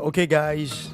Okay, guys.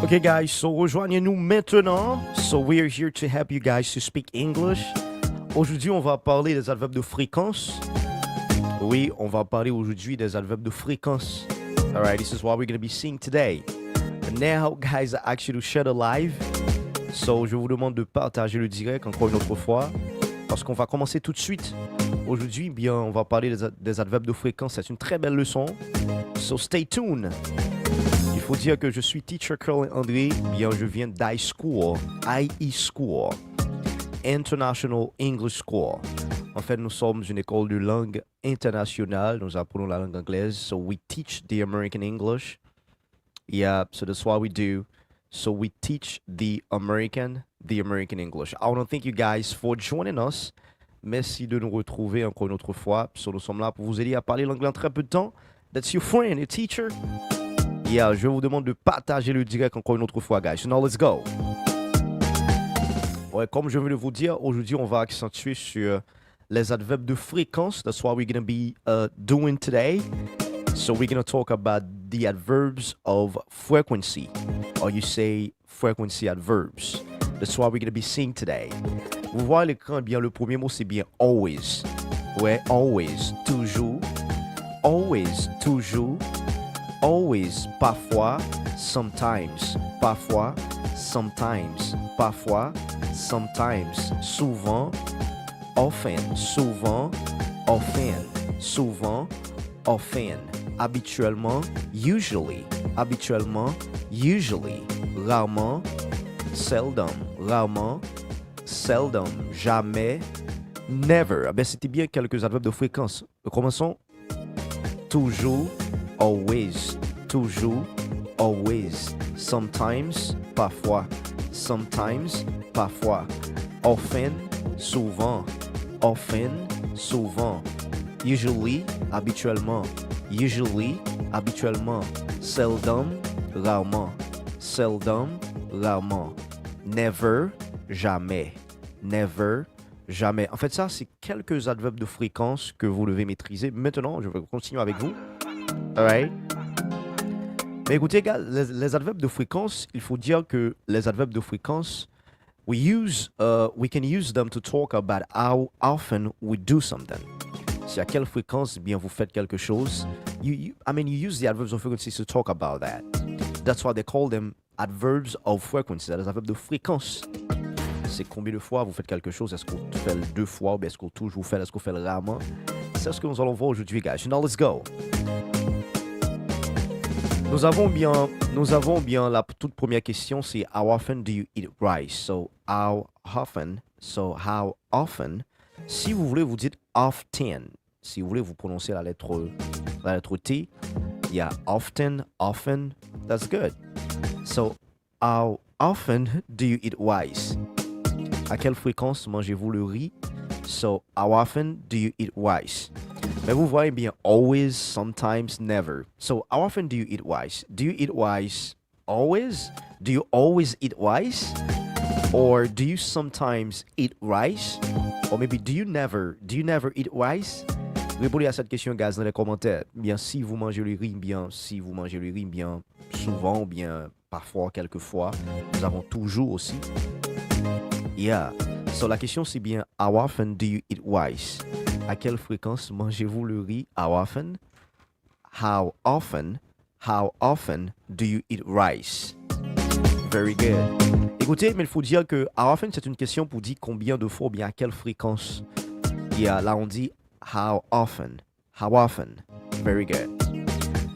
Okay, guys, so rejoignez-nous maintenant. So we are here to help you guys to speak English. Aujourd'hui, on va parler des adverbes de fréquence. Oui, on va parler aujourd'hui des adverbes de fréquence. All right, this is what we're going to be seeing today. And now, guys, I ask you to share the live. So, je vous demande de partager le direct encore une autre fois parce qu'on va commencer tout de suite. Aujourd'hui, bien, on va parler des adverbes de fréquence. C'est une très belle leçon. So, stay tuned. Il faut dire que je suis Teacher Curly André. Bien, je viens d'IE School, International English School. En fait, nous sommes une école de langue internationale. Nous apprenons la langue anglaise. So we teach the American English. Yeah, so that's what we do. So we teach the American English. I want to thank you guys for joining us. Merci de nous retrouver encore une autre fois. So nous sommes là pour vous aider à parler l'anglais en très peu de temps. That's your friend, your teacher. Yeah, je vous demande de partager le direct encore une autre fois, guys. So now let's go. Ouais, comme je viens de vous dire, aujourd'hui, on va accentuer sur les adverbes de fréquence. That's what we're going to be doing today. So we're going to talk about the adverbs of frequency. Or you say frequency adverbs. That's what we're going to be seeing today. Vous voyez l'écran, bien, le premier mot, c'est bien always. Ouais, always, toujours. Always, toujours. Always, parfois, sometimes, parfois, sometimes, parfois, sometimes, souvent, often, souvent, often, souvent, often, habituellement, usually, habituellement, usually, rarement, seldom, rarement, seldom, jamais, never. Ah ben, c'était bien quelques adverbes de fréquence. Commençons. Toujours, always, toujours, always, sometimes, parfois, sometimes, parfois, often, souvent, often, souvent, usually, habituellement, usually, habituellement, seldom, rarement, seldom, rarement, never, jamais, never, jamais. En fait, ça, c'est quelques adverbes de fréquence que vous devez maîtriser. Maintenant, je vais continuer avec vous. All right. Mais écoutez, gars, les adverbes de fréquence, il faut dire que les adverbes de fréquence, we can use them to talk about how often we do something. C'est à quelle fréquence, bien, vous faites quelque chose. You use the adverbs of frequency to talk about that. That's why they call them adverbs of frequency. Les adverbes de fréquence. C'est combien de fois vous faites quelque chose. Est-ce qu'on fait deux fois ou bien est-ce qu'on toujours fait, est-ce qu'on fait rarement. C'est ce que nous allons voir aujourd'hui, guys. Now, let's go. Nous avons bien la toute première question, c'est how often do you eat rice? So, how often? Si vous voulez, vous dites often. Si vous voulez, vous prononcez la lettre T. Yeah, often. That's good. So, how often do you eat rice? À quelle fréquence mangez-vous le riz? So, how often do you eat rice? Mais vous voyez bien, always, sometimes, never. So, how often do you eat rice? Do you eat rice always? Do you always eat rice? Or do you sometimes eat rice? Or maybe do you never eat rice? Répondez à cette question, guys, dans les commentaires. Bien, si vous mangez le riz, bien souvent, ou bien parfois, quelquefois. Nous avons toujours aussi. Yeah. So, la question, c'est bien, how often do you eat rice? À quelle fréquence mangez-vous le riz? How often? How often do you eat rice? Very good. Écoutez, mais il faut dire que how often, c'est une question pour dire combien de fois, ou bien à quelle fréquence. Yeah, là, on dit how often. Very good.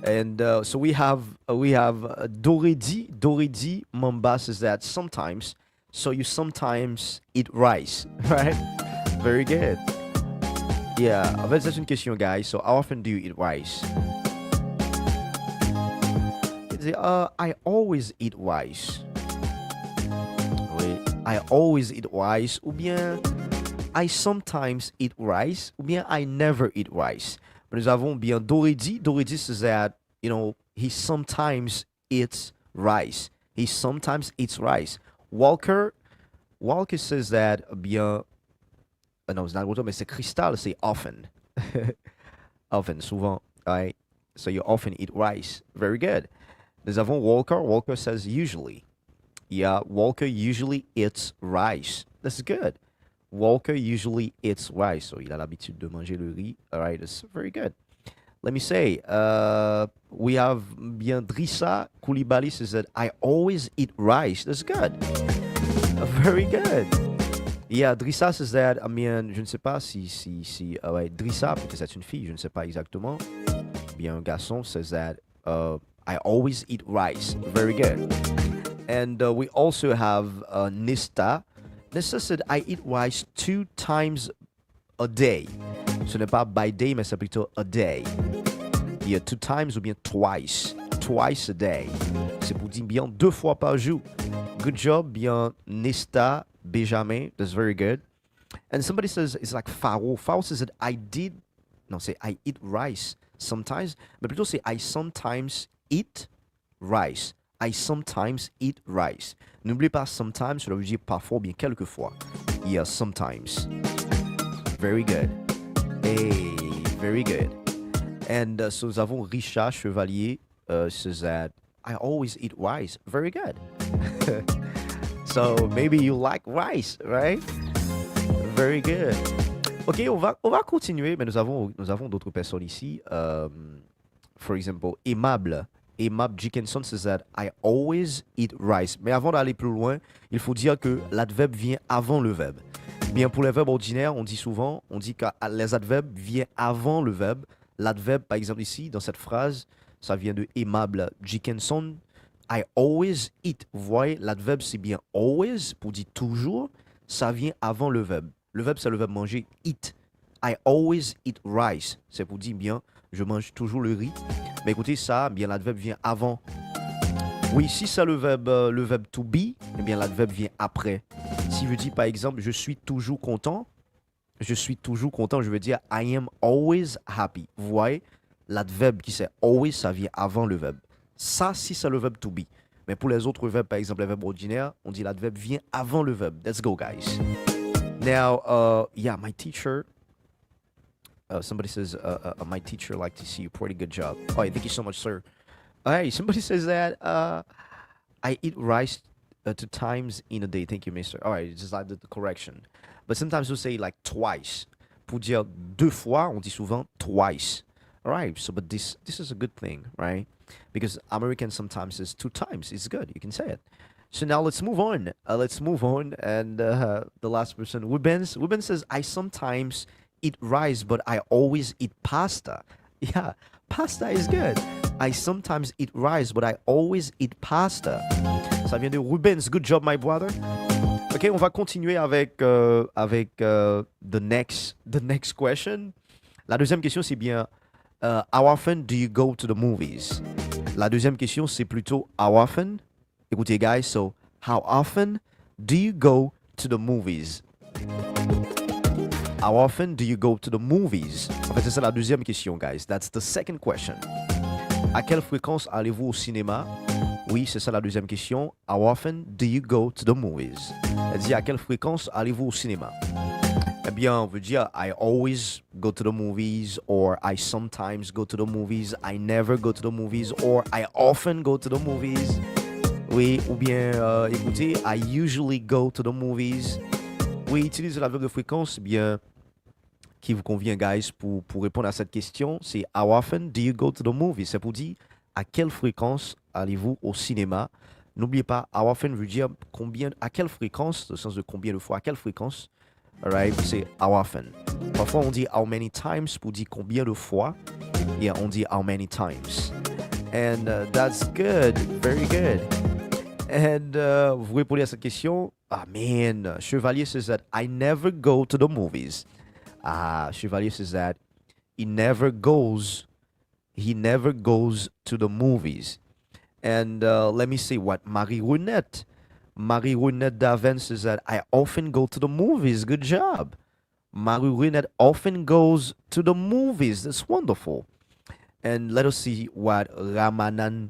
And so we have Doredi. Doredi Mamba says that sometimes. So you sometimes eat rice, right? Very good. Yeah, en fait, c'est une question, guys. So how often do you eat rice? I always eat rice. Oui, I always eat rice. Ou bien, I sometimes eat rice. Ou bien, I never eat rice. Nous avons bien Doredi. Doredi says that, he sometimes eats rice. He sometimes eats rice. Walker says that, bien, no, it's not Walter, mais c'est Crystal, c'est often. Often, souvent, right? So you often eat rice. Very good. Nous avons Walker. Walker says usually. Yeah, Walker usually eats rice. That's good. Walker usually eats rice. So il a l'habitude de manger le riz. All right, that's very good. Let me say, we have bien Drissa Koulibaly says that I always eat rice. That's good. Very good. Yeah, Drissa says that, je ne sais pas si ouais, Drissa, peut-être c'est une fille, je ne sais pas exactement. Bien, un garçon says that, I always eat rice. Very good. And we also have Nista. Nista said, I eat rice 2 times a day. Ce n'est pas by day, mais c'est plutôt a day. Yeah, 2 times ou bien twice. Twice a day. C'est pour dire bien 2 fois par jour. Good job, bien Nista Benjamin. That's very good. And somebody says, it's like Faro. Faro says that I eat rice sometimes. Mais plutôt c'est I sometimes eat rice. I sometimes eat rice. N'oubliez pas sometimes, cela veut dire parfois ou bien quelquefois. Yeah, sometimes. Very good. Hey, very good. And so nous avons Richard Chevalier says that I always eat rice. Very good. So maybe you like rice, right? Very good. Ok, on va continuer, mais nous avons d'autres personnes ici. For example, Aimable Dickinson says that I always eat rice. Mais avant d'aller plus loin, il faut dire que l'adverbe vient avant le verbe. Bien, pour les verbes ordinaires, on dit que les adverbes viennent avant le verbe. L'adverbe, par exemple ici, dans cette phrase, ça vient de Aimable Dickinson. I always eat. Vous voyez, l'adverbe, c'est bien always, pour dire toujours. Ça vient avant le verbe. Le verbe, c'est le verbe manger, eat. I always eat rice. C'est pour dire bien, je mange toujours le riz. Mais écoutez, ça, bien, l'adverbe vient avant. Oui, si c'est le verbe to be, eh bien, l'adverbe vient après. Si je dis, par exemple, je suis toujours content, je veux dire I am always happy. Vous voyez, l'adverbe qui c'est always, ça vient avant le verbe. Ça, si c'est le verbe to be. Mais pour les autres verbes, par exemple, les verbes ordinaires, on dit l'adverbe vient avant le verbe. Let's go, guys. Now, yeah, my teacher... somebody says, my teacher liked to see you. Pretty good job. Oh, thank you so much, sir. Hey, somebody says that I eat rice 2 times in a day. Thank you, mister. All right, just like the correction. But sometimes we'll say like twice. Pour dire 2 fois, on dit souvent twice. All right, so but this is a good thing, right? Because American sometimes says 2 times. It's good. You can say it. So now let's move on. And the last person, Wubens says, I sometimes eat rice, but I always eat pasta. Yeah, pasta is good. I sometimes eat rice, but I always eat pasta. Ça vient de Rubens. Good job, my brother. Ok, on va continuer avec the next question. La deuxième question, c'est bien how often do you go to the movies? La deuxième question, c'est plutôt how often. Écoutez, guys, so how often do you go to the movies? How often do you go to the movies? En fait, c'est ça la deuxième question, guys. That's the second question. À quelle fréquence allez-vous au cinéma? Oui, c'est ça la deuxième question. How often do you go to the movies? C'est-à-dire, à quelle fréquence allez-vous au cinéma? Eh bien, on veut dire I always go to the movies, or I sometimes go to the movies, I never go to the movies, or I often go to the movies. Oui, ou bien, écoutez, I usually go to the movies. Oui, utilisez la verbe de fréquence, bien, qui vous convient, guys, pour répondre à cette question. C'est how often do you go to the movies? C'est pour dire à quelle fréquence allez-vous au cinéma. N'oubliez pas, how often veut dire à quelle fréquence, dans le sens de combien de fois, à quelle fréquence. Alright, c'est how often. Parfois, on dit how many times pour dire combien de fois. Yeah, on dit how many times. And that's good. Very good. And vous répondez à cette question. Ah, man. Chevalier says that I never go to the movies. Ah, Chevalier says that he never goes to the movies. And let me see what Marie Runette. Marie Runette Daven says that I often go to the movies. Good job. Marie Runette often goes to the movies. That's wonderful. And let us see what Ramanan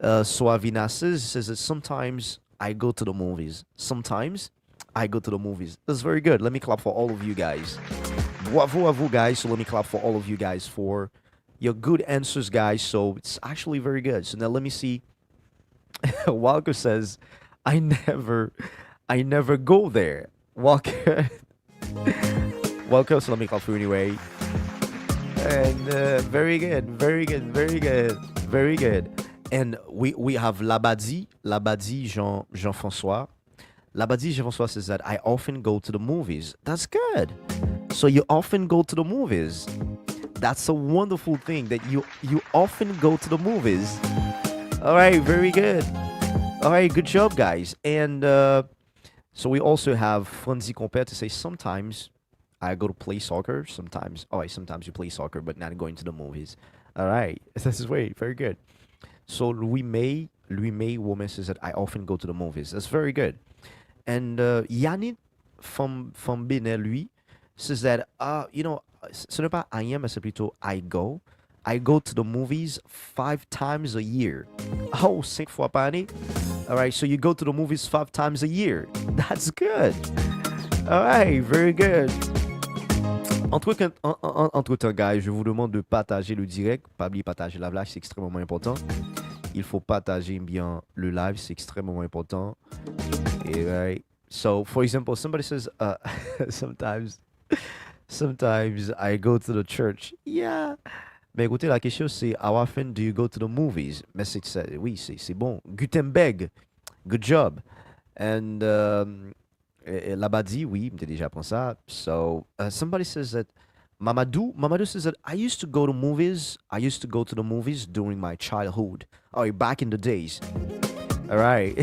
Suavina says that sometimes I go to the movies. Sometimes I go to the movies. That's very good. Let me clap for all of you guys. Bravo à vous guys. So let me clap for all of you guys for your good answers, guys. So it's actually very good. So now let me see. Walker says, I never go there. Walker. Walker, so let me clap for you anyway. And very good, very good, very good, very good. And we have Labadi Jean-François. Labadi Jean-François says that I often go to the movies. That's good. So you often go to the movies. That's a wonderful thing that you often go to the movies. All right, very good. All right, good job, guys. And so we also have Franzi Compere to say sometimes I go to play soccer. Sometimes you play soccer, but not going to the movies. All right, this is very good. So Louis May woman says that I often go to the movies. That's very good. And Yannick from Benin, lui, says that ce n'est pas I am, mais c'est plutôt I go. I go to the movies 5 times a year. Oh, 5 fois par année. All right, so you go to the movies 5 times a year. That's good. All right, very good. Entre-temps, guys, je vous demande de partager le direct. Pas oublier partager la live, c'est extrêmement important. Il faut partager bien le live, c'est extrêmement important. Et right. So, for example, somebody says, sometimes I go to the church. Yeah. Mais écoutez, la question c'est, how often do you go to the movies? Mais oui, c'est bon. Gutenberg, good job. And Labadi, oui, j'ai déjà appris ça. So, somebody says that, Mamadou says that I used to go to the movies during my childhood. Oh, back in the days. All right.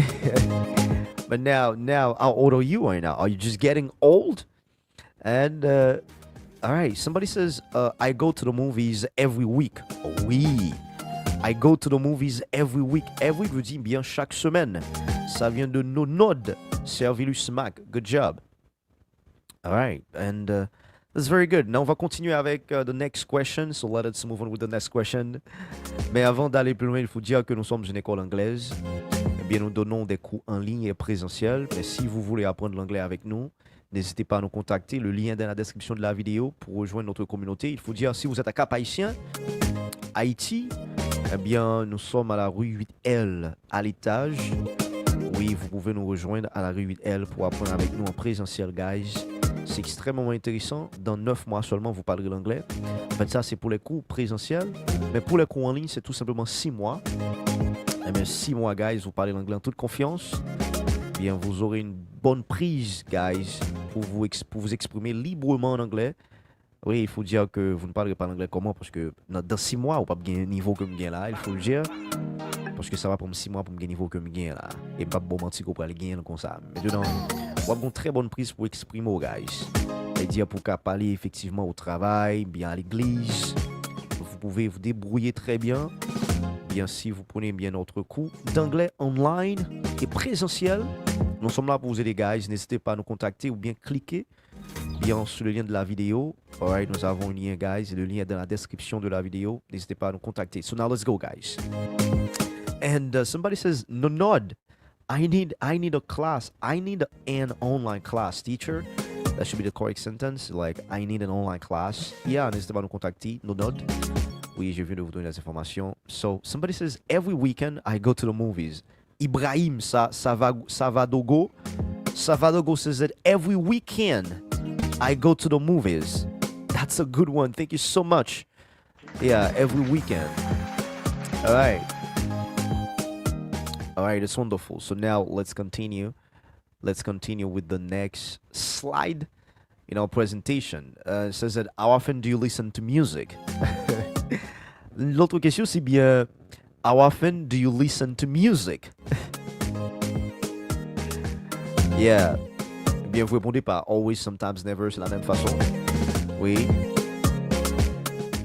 But now, how old are you right now? Are you just getting old? And, all right, somebody says, I go to the movies every week. Oui. I go to the movies every week. Every week, je dis bien chaque semaine. Ça vient de Nonod, Servilus Mac. Good job. All right, and that's very good. Now, on va continuer avec the next question. So let us move on with the next question. Mais avant d'aller plus loin, il faut dire que nous sommes une école anglaise. Eh bien, nous donnons des cours en ligne et présentiels. Mais si vous voulez apprendre l'anglais avec nous, n'hésitez pas à nous contacter. Le lien est dans la description de la vidéo pour rejoindre notre communauté. Il faut dire, si vous êtes à Cap-Haïtien, Haïti, eh bien, nous sommes à la rue 8L, à l'étage. Oui, vous pouvez nous rejoindre à la rue 8L pour apprendre avec nous en présentiel, guys. C'est extrêmement intéressant. Dans 9 mois seulement, vous parlerez l'anglais. En fait, ça, c'est pour les cours présentiels. Mais pour les cours en ligne, c'est tout simplement 6 mois. Eh bien, 6 mois, guys, vous parlez l'anglais en toute confiance. Eh bien, vous aurez une bonne prise, guys, pour vous exprimer librement en anglais. Oui, il faut dire que vous ne parlerez pas l'anglais comment, parce que dans 6 mois, vous n'avez pas un niveau que je gagne là, il faut le dire. Parce que ça va prendre 6 mois pour me gagner niveau que je gagne là. Et pas bon mentir qu'on peut aller gagner comme ça. Mais dedans, vous avez une très bonne prise pour exprimer aux guys. C'est-à-dire pour qu'à parler effectivement au travail, bien à l'église. Vous pouvez vous débrouiller très bien. Bien si vous prenez bien notre cours d'anglais online et présentiel. Nous sommes là pour vous aider, guys. N'hésitez pas à nous contacter ou bien cliquer bien sur le lien de la vidéo. Alright, nous avons un lien, guys. Et le lien est dans la description de la vidéo. N'hésitez pas à nous contacter. So now let's go, guys. And somebody says, Nonod, I need a class. I need an online class, teacher. That should be the correct sentence. Like, I need an online class. Yeah, n'hésitez pas à nous contacter. Nonod. Oui, je viens de vous donner les informations. So, somebody says, every weekend, I go to the movies. Ibrahim Savadogo says that every weekend, I go to the movies. That's a good one. Thank you so much. Yeah, every weekend. All right. All right, that's wonderful. So now let's continue. Let's continue with the next slide in our presentation. It says that how often do you listen to music? L'autre question, c'est bien How often do you listen to music? Yeah. Bien, vous répondez par always, sometimes, never, c'est la même façon. Oui.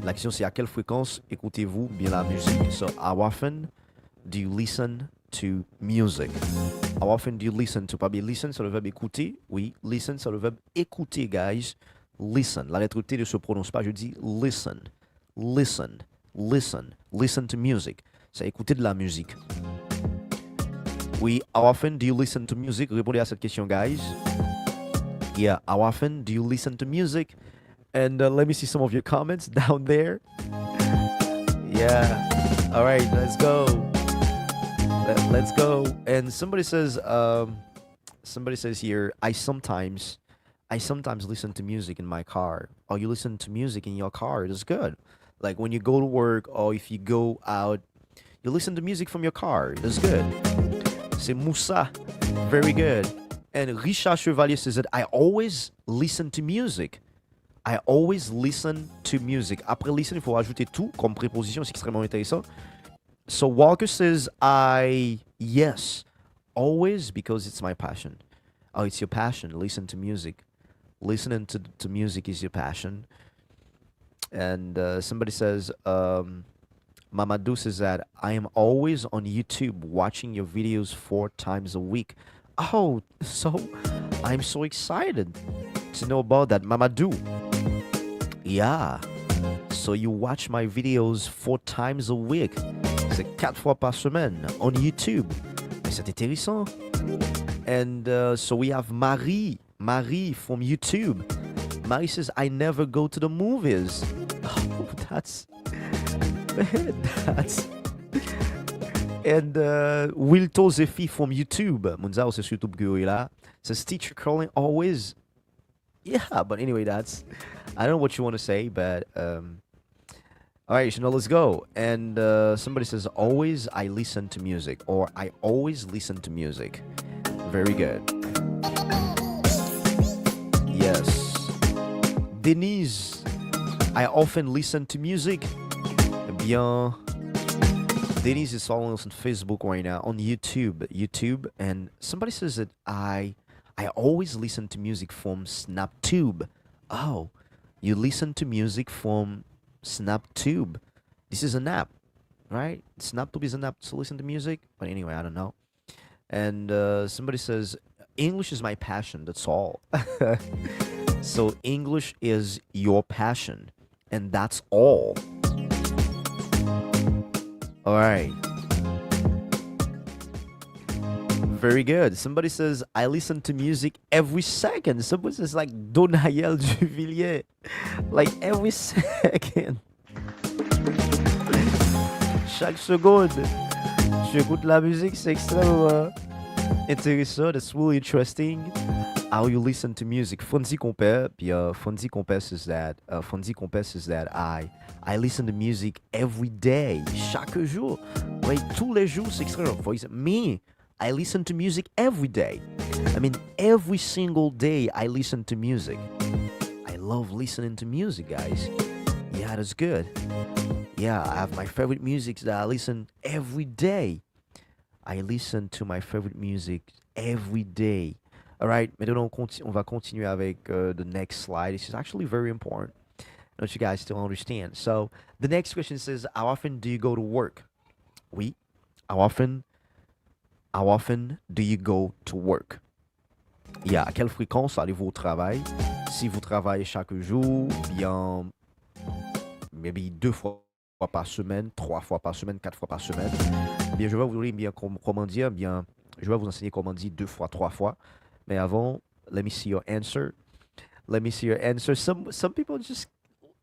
La question c'est à quelle fréquence écoutez-vous bien la musique? So, how often do you listen to music? How often do you listen to? Pas bien listen, c'est le verbe écouter. Oui, listen, c'est le verbe écouter, guys. Listen. La lettre T ne se prononce pas, je dis listen. Listen. Listen. Listen to music. C'est écouter de la musique. Oui, how often do you listen to music? Répondez à cette question, guys. Yeah, how often do you listen to music? And let me see some of your comments down there. Yeah. All right, let's go. Let's go. And somebody says here, I sometimes listen to music in my car. Oh, you listen to music in your car. That's good. Like when you go to work or if you go out, you listen to music from your car. That's good. C'est Moussa. Very good. And Richard Chevalier says that I always listen to music. I always listen to music. Après listen, il faut rajouter tout comme préposition. C'est extrêmement intéressant. So Walker says, yes, always because it's my passion. Oh, it's your passion. Listen to music. Listening to music is your passion. And somebody says, Mamadou says that I am always on YouTube watching your videos 4 times a week. Oh, so I'm so excited to know about that, Mamadou. Yeah. So you watch my videos 4 times a week. C'est 4 fois par semaine on YouTube. Mais c'est intéressant. And so we have Marie from YouTube. Marie says, I never go to the movies. Oh, that's... And Wilto Zefi from YouTube. Munzao says YouTube Guila. Says teacher calling always. Yeah, but anyway, that's... I don't know what you want to say, but... all right, so now let's go. And somebody says, always I listen to music. Or I always listen to music. Very good. Yes. Denise, I often listen to music. Eh bien, Denise is following us on Facebook right now, on YouTube. And somebody says that I always listen to music from SnapTube. Oh, you listen to music from SnapTube. This is an app, right? SnapTube is an app to listen to music. But anyway, I don't know. And somebody says, English is my passion. That's all. So English is your passion. And that's all. All right. Very good. Somebody says, I listen to music every second. Somebody says, like Donayel Juvillier. Like every second. Chaque seconde. J'écoute la musique, c'est extrêmement intéressant. That's really interesting. How you listen to music. Fonzie Compère, puis Fonzie Compère says that I listen to music every day. Chaque jour. Oui, tous les jours, c'est extrêmement. Me, I listen to music every day. I mean, every single day I listen to music. I love listening to music, guys. Yeah, that's good. Yeah, I have my favorite music that I listen every day. I listen to my favorite music every day. All right, maintenant on va continuer avec the next slide. This is actually very important. I want you guys to understand. So the next question says, how often do you go to work? Oui. How often do you go to work? Yeah, à quelle fréquence allez-vous au travail? Si vous travaillez chaque jour, bien, maybe 2 fois par semaine, 3 fois par semaine, 4 fois par semaine. Bien, je vais vous donner bien comment dire, bien, je vais vous enseigner comment dire 2 fois, 3 fois. Mais avant, let me see your answer. Let me see your answer. Some people just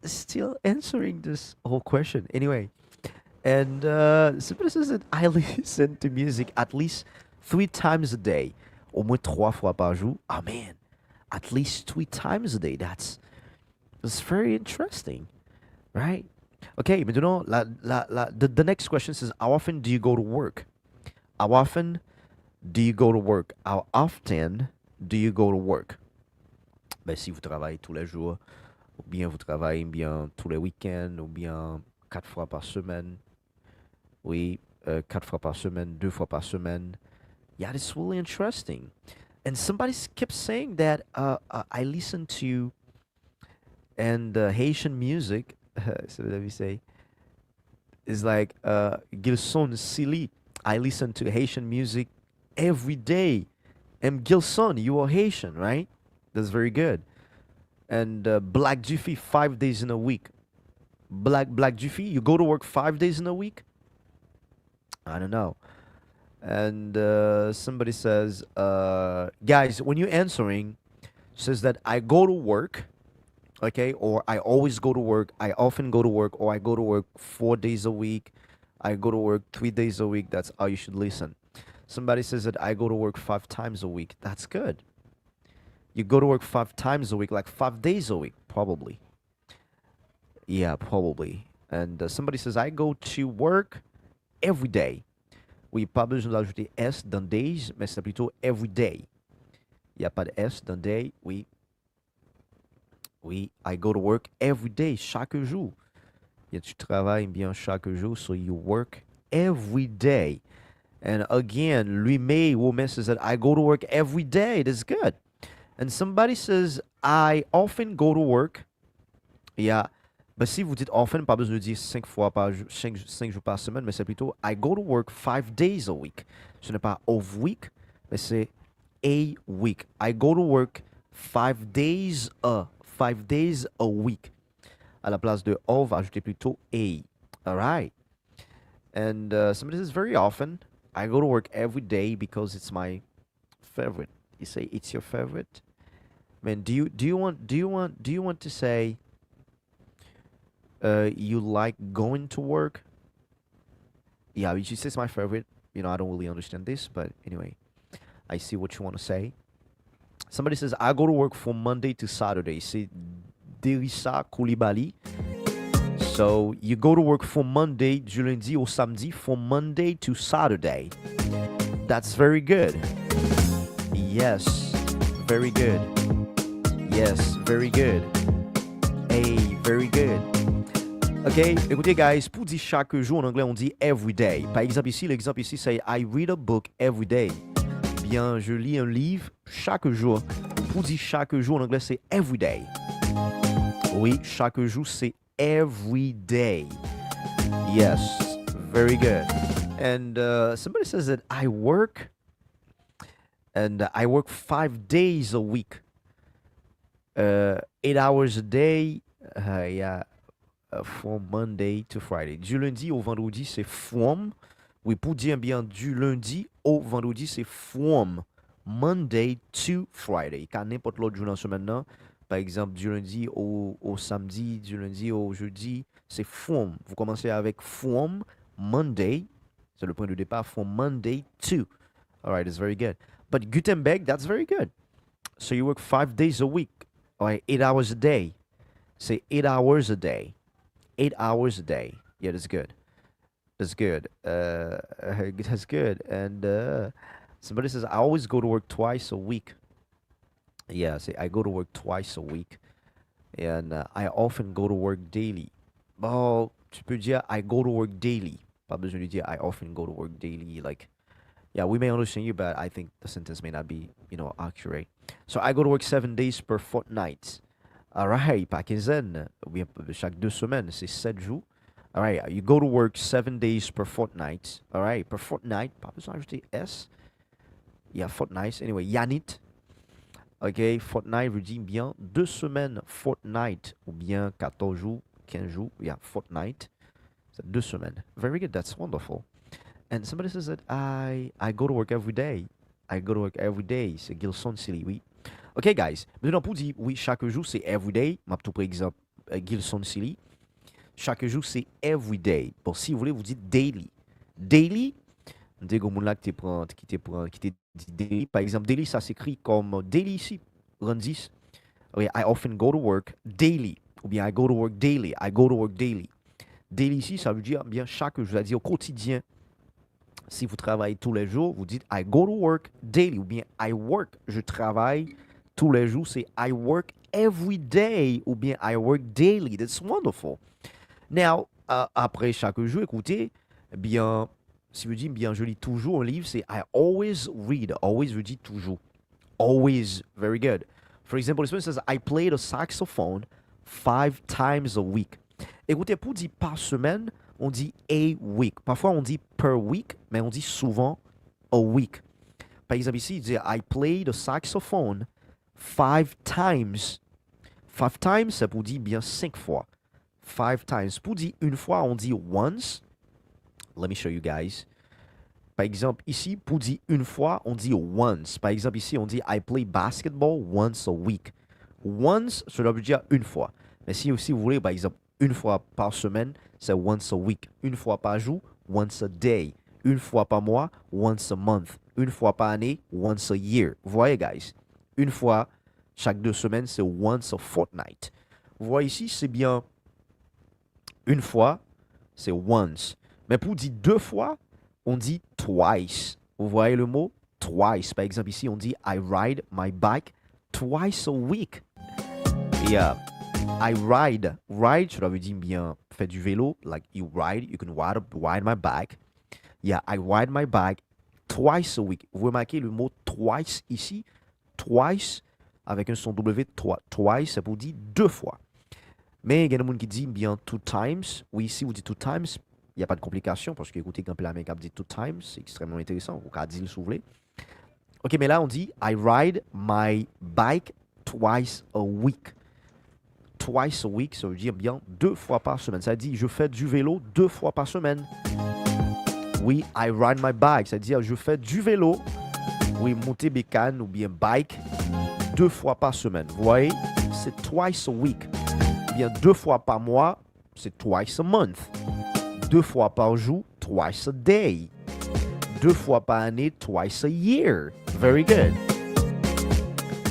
still answering this whole question. Anyway, and somebody says that I listen to music at least 3 times a day. Au moins 3 fois par jour. Oh man, at least 3 times a day. That's very interesting, right? Okay, maintenant, the next question says, how often do you go to work? How often do you go to work? How often do you go to work? Ben, si vous travaillez tous les jours, ou bien vous travaillez bien tous les week-ends, ou bien 4 fois par semaine, Oui, 4 fois par semaine, 2 fois par semaine. Yeah, it's really interesting. And somebody kept saying that I listen to and Haitian music. So let me say is like Gilson Silly. I listen to Haitian music every day. And Gilson, you are Haitian, right? That's very good. And Black Jiffy, 5 days in a week. Black Jiffy, you go to work 5 days in a week? I don't know. And somebody says, guys, when you're answering, says that I go to work, okay, or I always go to work, I often go to work, or I go to work 4 days a week, I go to work 3 days a week. That's how you should listen. Somebody says that I go to work 5 times a week. That's good. You go to work 5 times a week, like 5 days a week, probably. Yeah, probably. And somebody says I go to work every day. Oui, pas besoin d'ajouter S dans days, mais c'est plutôt every day. Il n'y a pas de S dans day. Oui. Oui, I go to work every day, chaque jour. Et tu travailles bien chaque jour, so you work every day. And again, lui-même, woman says that I go to work every day. That's good. And somebody says, I often go to work. Yeah. Ben, si vous dites often, pas besoin de dire 5 fois par jour, 5 jours par semaine, mais c'est plutôt I go to work 5 days a week. Ce n'est pas of week, mais c'est a week. I go to work 5 days a week. À la place de of, ajoutez plutôt a. All right. And somebody says very often, I go to work every day because it's my favorite. You say it's your favorite? Man, do you want to say you like going to work? Yeah, you say it's my favorite. You know, I don't really understand this, but anyway, I see what you want to say. Somebody says I go to work from Monday to Saturday. C'est Derissa Koulibaly. So you go to work from Monday, du lundi au samedi, from Monday to Saturday. That's very good. Yes, very good. Yes, very good. Hey, very good. Ok, écoutez, guys, pour dire chaque jour en anglais, on dit every day. Par exemple, ici, l'exemple ici, c'est I read a book every day. Bien, je lis un livre chaque jour. Pour dire chaque jour en anglais, c'est every day. Oui, chaque jour, c'est every day. Yes, very good. And somebody says that I work 5 days a week. 8 hours a day. Yeah. From Monday to Friday. Du lundi au vendredi, c'est from. Oui, pour dire bien du lundi au vendredi, c'est from Monday to Friday. Car n'importe l'autre jour dans la semaine, non. Par exemple, du lundi au samedi, du lundi au jeudi, c'est from. Vous commencez avec from Monday. C'est le point de départ. From Monday to. All right, it's very good. But Gutenberg, that's very good. So you work 5 days a week. All right, 8 hours a day. Say 8 hours a day. 8 hours a day. Yeah, that's good. That's good. That's good. And somebody says, I always go to work twice a week. Yeah, say I go to work twice a week. And I often go to work daily. Oh, tu peux dire I go to work daily. Pas besoin de dire I often go to work daily. Like, yeah, we may understand you, but I think the sentence may not be, accurate. So I go to work 7 days per fortnight. Alright, par quinzaine, ou bien chaque 2 semaines, c'est 7 jours. Alright, you go to work 7 days per fortnight. Alright, per fortnight, pas besoin d'ajouter S. Yeah, fortnight. Anyway, Yanit. Ok, fortnight veut dire bien 2 semaines, fortnight, ou bien 14 jours, 15 jours. Yeah, fortnight. C'est 2 semaines. Very good, that's wonderful. And somebody says that I go to work every day. I go to work every day. C'est Gilson Silly, oui. Ok, guys. Maintenant, pour dire, oui, chaque jour, c'est everyday. M'a tout par exemple, Gilson Silly. Chaque jour, c'est everyday. Bon, si vous voulez, vous dites daily. Daily, on dit que là qui te dit daily. Par exemple, daily, ça s'écrit comme daily ici. Randis. Oui, I often go to work daily. Ou bien I go to work daily. I go to work daily. Daily ici, ça veut dire bien chaque jour. C'est-à-dire au quotidien. Si vous travaillez tous les jours, vous dites I go to work daily. Ou bien I work, je travaille tous les jours, c'est I work every day ou bien I work daily. That's wonderful. Now, après chaque jour, écoutez, Bien, si vous dites bien, je lis toujours un livre, c'est I always read. Always veut dire toujours. Always, very good. For example, this one says, I play the saxophone 5 times a week. Écoutez, pour dire par semaine, on dit a week. Parfois, on dit per week, mais on dit souvent a week. Par exemple, ici, il dit, I play the saxophone 5 times. 5 times, ça pour dire bien 5 fois. 5 times. Pour dire une fois, on dit once. Let me show you guys. Par exemple, ici, pour dire une fois, on dit once. Par exemple, ici, on dit I play basketball once a week. Once, cela veut dire une fois. Mais si aussi vous voulez, par exemple, une fois par semaine, c'est once a week. Une fois par jour, once a day. Une fois par mois, once a month. Une fois par année, once a year. Vous voyez, guys? Une fois chaque 2 semaines, c'est once a fortnight. Vous voyez ici, c'est bien une fois, c'est once. Mais pour dire 2 fois, on dit twice. Vous voyez le mot twice. Par exemple, ici, on dit I ride my bike twice a week. Yeah. I ride. Ride, cela veut dire bien faire du vélo. Like you ride, you can ride my bike. Yeah, I ride my bike twice a week. Vous remarquez le mot twice ici. Twice, avec un son W, twice, ça veut dire 2 fois. Mais il y a des gens qui disent bien 2 times. Oui, ici, vous dites 2 times. Il n'y a pas de complication parce que écoutez, quand la main dit 2 times, c'est extrêmement intéressant. Vous pouvez dire le souffler. Ok, mais là, on dit I ride my bike twice a week. Twice a week, ça veut dire bien 2 fois par semaine. Ça dit je fais du vélo 2 fois par semaine. Oui, I ride my bike, c'est-à-dire je fais du vélo. Oui, monter bécane ou bien bike 2 fois par semaine. Vous voyez, c'est twice a week. Bien 2 fois par mois, c'est twice a month. 2 fois par jour, twice a day. 2 fois par année, twice a year. Very good.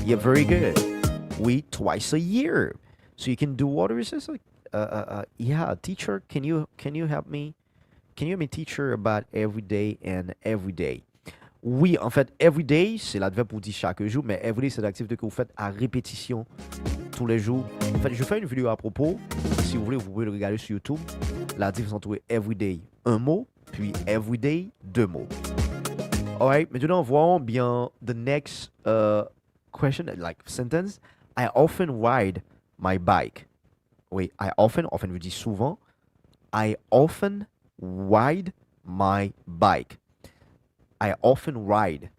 Yeah, very good. Oui, twice a year. So you can do what is this? Like, yeah, teacher, can you help me? Can you help me, teacher, about every day and every day? Oui, en fait, every day, c'est l'adverbe pour dire chaque jour, mais every day, c'est l'activité que vous faites à répétition tous les jours. En fait, je fais une vidéo à propos. Si vous voulez, vous pouvez le regarder sur YouTube. La différence entre everyday, un mot, puis everyday, 2 mots. Alright, maintenant, voyons bien the next question, like sentence. I often ride my bike. Oui, I often veut dire souvent. I often ride my bike. I often ride.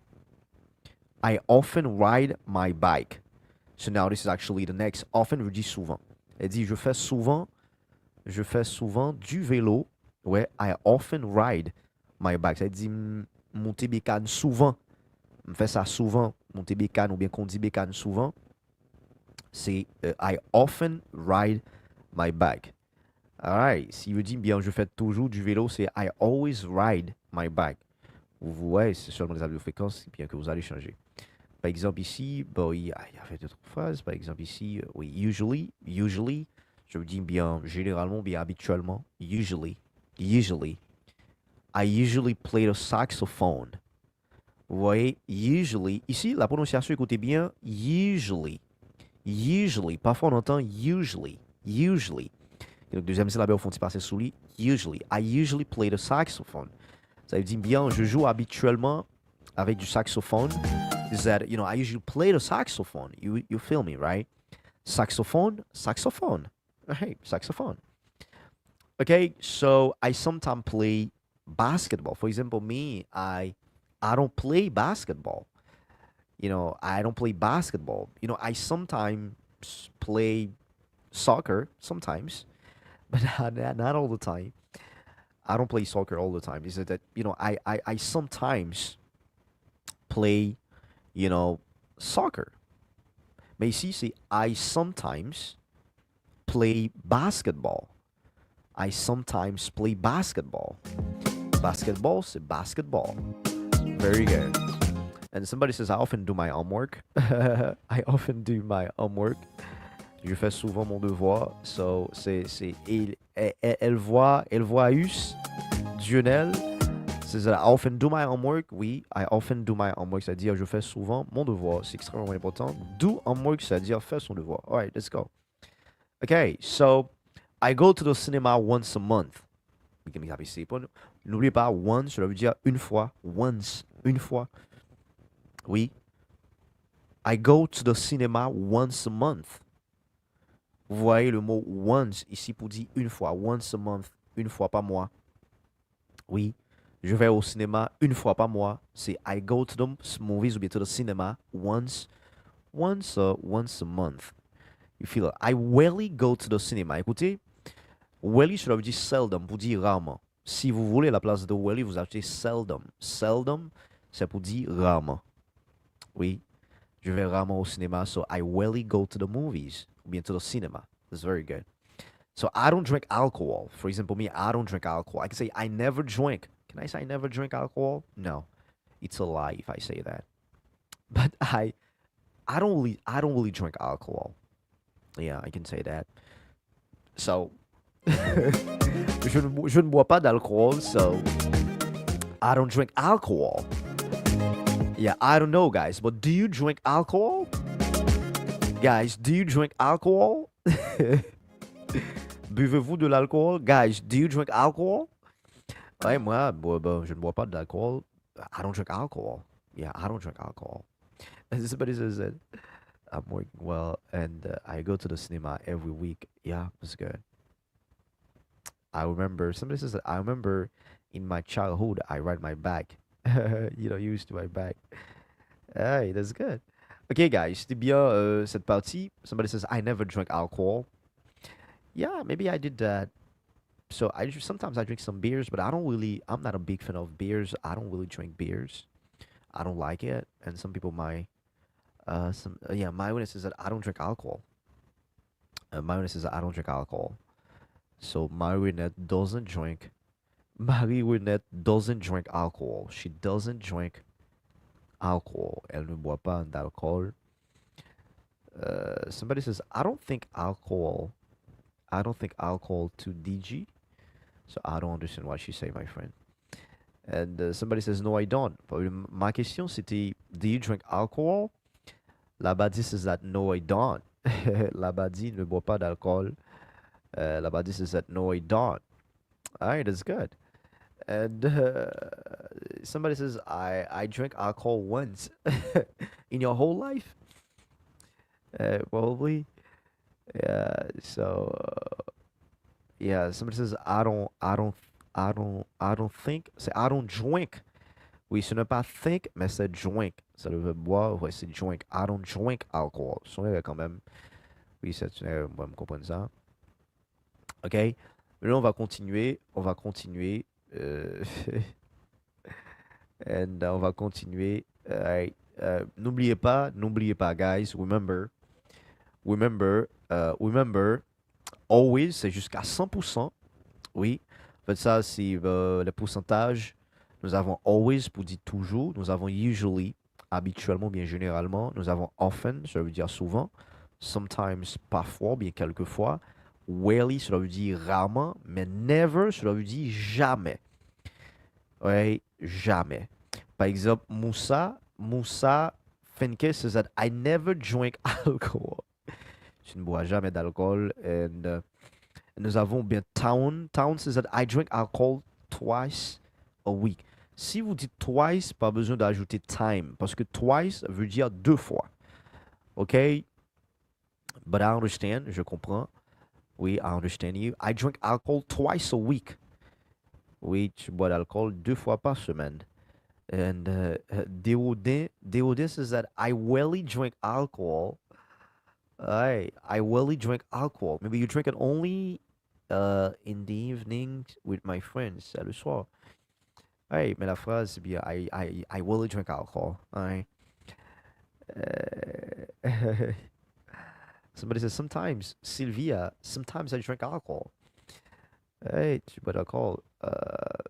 I often ride my bike. So now this is actually the next. Often veut dire souvent. Elle dit je fais souvent du vélo. Ouais, I often ride my bike. Ça dit monter bécane souvent. Je fais ça souvent. Monter bécane ou bien conduire bécane souvent. C'est I often ride my bike. Alright. Si je dis bien je fais toujours du vélo, c'est I always ride my bike. Vous voyez, c'est seulement les adverbes de fréquence bien que vous allez changer. Par exemple ici, bon, il y a fait d'autres phrases. Par exemple ici, oui, usually, je dis bien généralement, bien habituellement. Usually. I usually play the saxophone. Vous voyez, usually. Ici, la prononciation, écoutez bien, usually. Parfois, on entend usually. Donc, deuxième syllabe, au fond, c'est passé sous lui. Usually. I usually play the saxophone. Ça veut dire bien, je joue habituellement avec du saxophone. Is that, I usually play the saxophone. You feel me, right? Saxophone. Hey, saxophone. Okay, so I sometimes play basketball. For example, me, I don't play basketball. I don't play basketball. I sometimes play soccer, sometimes, but not all the time. I don't play soccer all the time. Is it that, I sometimes play, soccer. Mais ici, c'est I sometimes play basketball. I sometimes play basketball. Basketball, c'est basketball. Very good. And somebody says, I often do my homework. I often do my homework. Je fais souvent mon devoir. So, elle voit us, Dionel. C'est I often do my homework. Oui, I often do my homework. C'est-à-dire, je fais souvent mon devoir. C'est extrêmement important. Do homework, c'est-à-dire faire son devoir. All right, let's go. Okay, so I go to the cinema once a month. We can be happy. N'oubliez pas, once, cela veut dire une fois. Once, une fois. Oui. I go to the cinema once a month. Vous voyez le mot once ici pour dire une fois. Once a month, une fois par mois. Oui. Je vais au cinéma une fois par mois. C'est I go to the movies ou bien to the cinema once a month. You feel it? I rarely go to the cinema. Écoutez, rarely, cela veut dire seldom, pour dire rarement. Si vous voulez la place de rarely, vous achetez seldom. Seldom, c'est pour dire rarement. Oui. Je vais rarement au cinéma, so I rarely go to the movies ou bien to the cinema. That's very good. So I don't drink alcohol. For example, me, I don't drink alcohol. I can say I never drink. Can I say I never drink alcohol? No. It's a lie if I say that. But I don't really drink alcohol. Yeah, I can say that. So je ne bois pas d'alcool, so I don't drink alcohol. Yeah, I don't know, guys, but do you drink alcohol? Guys, do you drink alcohol? Buvez-vous de l'alcool? Guys, do you drink alcohol? Ouais, moi, je ne bois pas d'alcool. I don't drink alcohol. Yeah, I don't drink alcohol. Somebody says that I'm working well and I go to the cinema every week. Yeah, that's good. I remember, somebody says that I remember in my childhood, I ride my bike. Used to ride bike. Hey, that's good. Okay, guys, c'était bien cette partie. Somebody says, I never drank alcohol. Yeah, maybe I did that. So sometimes I drink some beers, but I'm not a big fan of beers. I don't really drink beers. I don't like it. And some people might, my witness is that I don't drink alcohol. My witness is that I don't drink alcohol. So Marinette doesn't drink. Marie-Renette doesn't drink alcohol. She doesn't drink alcohol. Elle ne boit pas d'alcool. Somebody says, I don't think alcohol to DG. So I don't understand what she say, my friend. And somebody says, no, I don't. Ma question, c'était, do you drink alcohol? Labadi says that, no, I don't. Labadi ne boit pas d'alcool. Labadi says that, no, I don't. All right, that's good. And somebody says, I drank alcohol once in your whole life. Probably. Yeah. So yeah. Somebody says, I don't think. C'est I don't drink. Oui, ce n'est pas think, mais c'est drink. Ça veut boire, ouais, c'est drink. I don't drink alcohol. Son quand même. Oui, c'est on va me comprendre ça. Ok. Mais là, on va continuer. And on va continuer. N'oubliez pas, guys. Remember, always, c'est jusqu'à 100%. Oui. En fait, ça, c'est le pourcentage. Nous avons always pour dire toujours. Nous avons usually, habituellement, bien généralement. Nous avons often, ça veut dire souvent. Sometimes, parfois, bien quelquefois. Rarely, cela veut dire rarement. Mais never, cela veut dire jamais. Oui, jamais. Par exemple, Moussa Fenke says that I never drink alcohol. Je ne bois jamais d'alcool. And nous avons bien Town says that I drink alcohol twice a week. Si vous dites twice, pas besoin d'ajouter time. Parce que twice veut dire deux fois. OK? But I understand. Je comprends. Oui, I understand you. I drink alcohol twice a week. Oui, tu bois d'alcool deux fois par semaine. And Deodin says that I rarely drink alcohol. I rarely drink alcohol. Maybe you drink it only in the evening with my friends. C'est le soir. Hey, mais la phrase c'est bien. I rarely drink alcohol. Alright. Somebody says sometimes, Sylvia, sometimes I drink alcohol. Hey, tu bois d'alcool.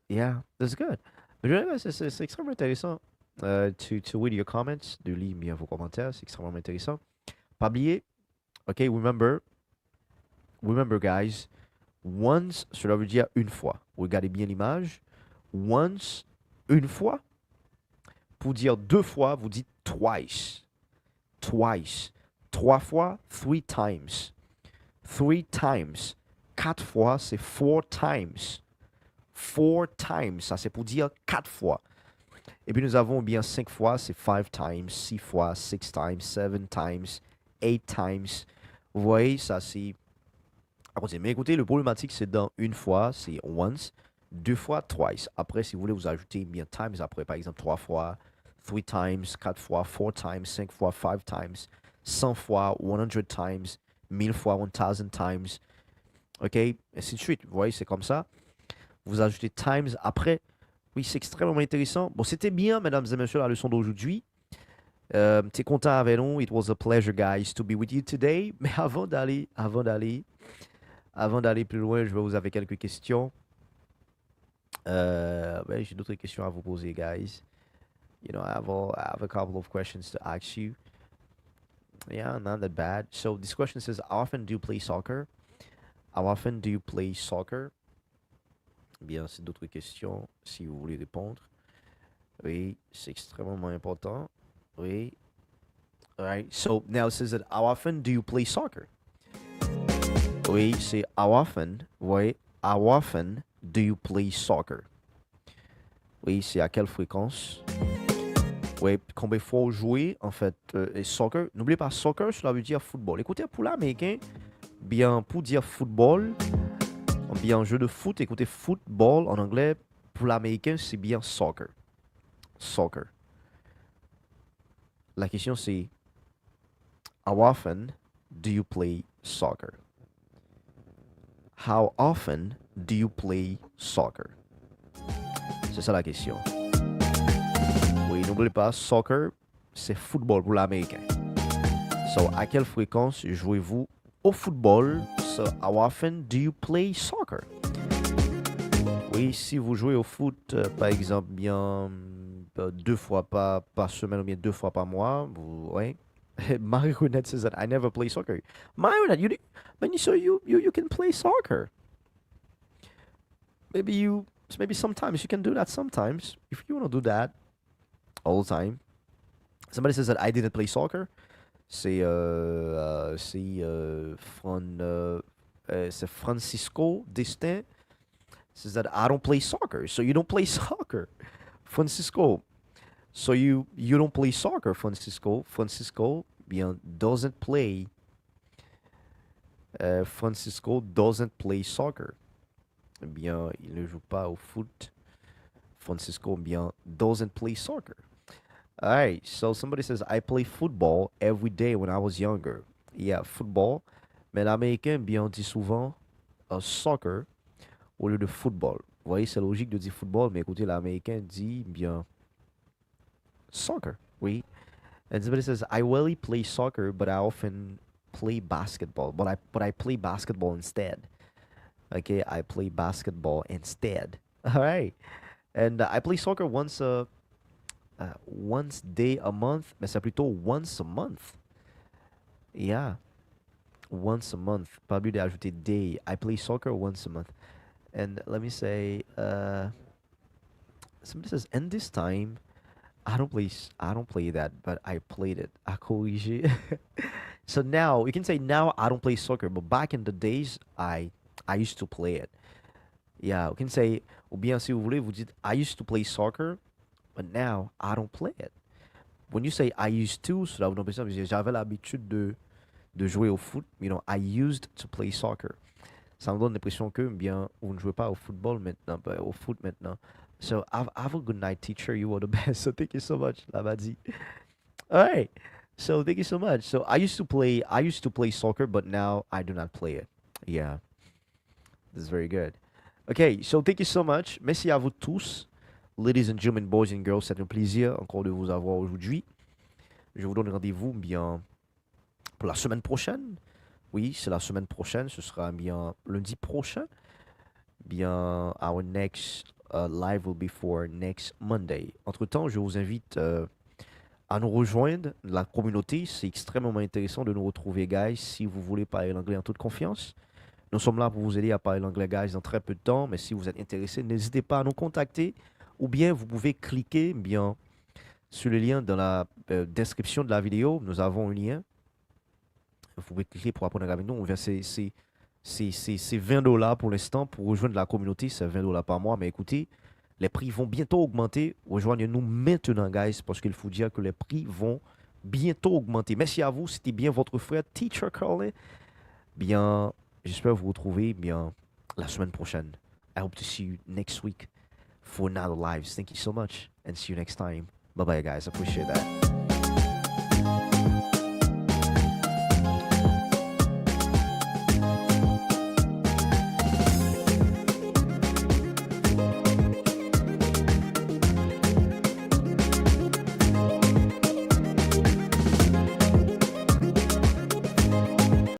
Yeah, that's good. Mais c'est extrêmement intéressant to read your comments, de lire bien vos commentaires. C'est extrêmement intéressant. Pas oublier. OK, remember, guys. Once, cela veut dire une fois. Regardez bien l'image. Once, une fois. Pour dire deux fois, vous dites twice. Twice. Trois fois, three times. Three times. Quatre fois, c'est four times. 4 times, ça c'est pour dire 4 fois. Et puis nous avons bien 5 fois, c'est 5 times, 6 fois, 6 times, 7 times, 8 times. Vous voyez, ça c'est... Mais écoutez, le problématique c'est dans une fois, c'est once, 2 fois, twice. Après, si vous voulez vous ajouter bien times, après par exemple 3 fois, 3 times, 4 fois, 4 times, 5 fois, 5 times, 100 fois, 100 times, 1000 fois, 1000 times. OK? Et ainsi de suite. Vous voyez, c'est comme ça. Vous ajoutez times après. Oui, c'est extrêmement intéressant. Bon, c'était bien, mesdames et messieurs, la leçon d'aujourd'hui. T'es content avec nous? It was a pleasure, guys, to be with you today. Mais avant d'aller plus loin, je vais vous avoir quelques questions. J'ai d'autres questions à vous poser, guys. You know, I have a couple of questions to ask you. Yeah, not that bad. So this question says, how often do you play soccer? How often do you play soccer? Bien, c'est d'autres questions si vous voulez répondre. Oui, c'est extrêmement important. Oui. All right. So now it says that how often do you play soccer? Oui, c'est how often. Oui, how often do you play soccer? Oui, c'est à quelle fréquence? Oui, combien de fois vous jouez en fait et soccer? N'oubliez pas, soccer, cela veut dire football. Écoutez, pour l'américain, bien pour dire football, bien jeu de foot, écoutez, football en anglais, pour l'américain, c'est bien soccer. Soccer. La question c'est, how often do you play soccer? How often do you play soccer? C'est ça la question. Oui, n'oubliez pas, soccer, c'est football pour l'américain. So, à quelle fréquence jouez-vous au football? So, how often do you play soccer? Oui, si vous jouez au foot, par exemple, bien 2 fois par semaine ou bien 2 fois par mois, vous, ouais. Marie-Renette says that I never play soccer. Marie-Renette, you can play soccer. Maybe sometimes you can do that sometimes. If you want to do that all the time. Somebody says that I didn't play soccer. C'est Francisco Destin says that I don't play soccer. So you don't play soccer, Francisco. So you don't play soccer, Francisco. Francisco bien doesn't play. Francisco doesn't play soccer. Bien, il ne joue pas au foot. Francisco bien doesn't play soccer. All right, so somebody says, I play football every day when I was younger. Yeah, football. Mais l'américain, bien, on dit souvent soccer au lieu de football. Vous voyez, c'est logique de dire football, mais écoutez, l'américain dit bien soccer. Oui. And somebody says, I rarely play soccer, but I often play basketball. But I play basketball instead. Okay, I play basketball instead. All right. And I play soccer once day a month, mais c'est plutôt once a month. Yeah. Once a month. Pas obligé d'ajouter day. I play soccer once a month. And let me say, somebody says, and this time, I don't play that, but I played it. À corriger. So now, you can say now I don't play soccer, but back in the days, I used to play it. Yeah, you can say, ou bien si vous voulez, vous dites, I used to play soccer, but now I don't play it. When you say I used to, cela vous donne l'impression que j'avais l'habitude de jouer au foot. You know, I used to play soccer. Ça me donne l'impression que, bien, vous ne jouez pas au football maintenant, au foot maintenant. So, have a good night, teacher. You are the best. So, thank you so much, Labadi. All right. So, thank you so much. So, I used to play soccer, but now I do not play it. Yeah. This is very good. Okay, so thank you so much. Merci à vous tous. Ladies and gentlemen, boys and girls, c'est un plaisir encore de vous avoir aujourd'hui. Je vous donne rendez-vous bien pour la semaine prochaine. Oui, c'est la semaine prochaine. Ce sera bien lundi prochain. Bien, our next live will be for next Monday. Entre-temps, je vous invite à nous rejoindre. La communauté, c'est extrêmement intéressant de nous retrouver, guys. Si vous voulez parler l'anglais en toute confiance, nous sommes là pour vous aider à parler l'anglais, guys, dans très peu de temps. Mais si vous êtes intéressé, n'hésitez pas à nous contacter. Ou bien, vous pouvez cliquer bien sur le lien dans la description de la vidéo. Nous avons un lien. Vous pouvez cliquer pour apprendre avec nous. C'est C'est 20 $ pour l'instant. Pour rejoindre la communauté, c'est 20 $ par mois. Mais écoutez, les prix vont bientôt augmenter. Rejoignez-nous maintenant, guys, parce qu'il faut dire que les prix vont bientôt augmenter. Merci à vous. C'était bien votre frère, Teacher Carly. Bien, j'espère vous retrouver bien la semaine prochaine. I hope to see you next week for another lives. Thank you so much and see you next time. Bye bye, guys. I appreciate that.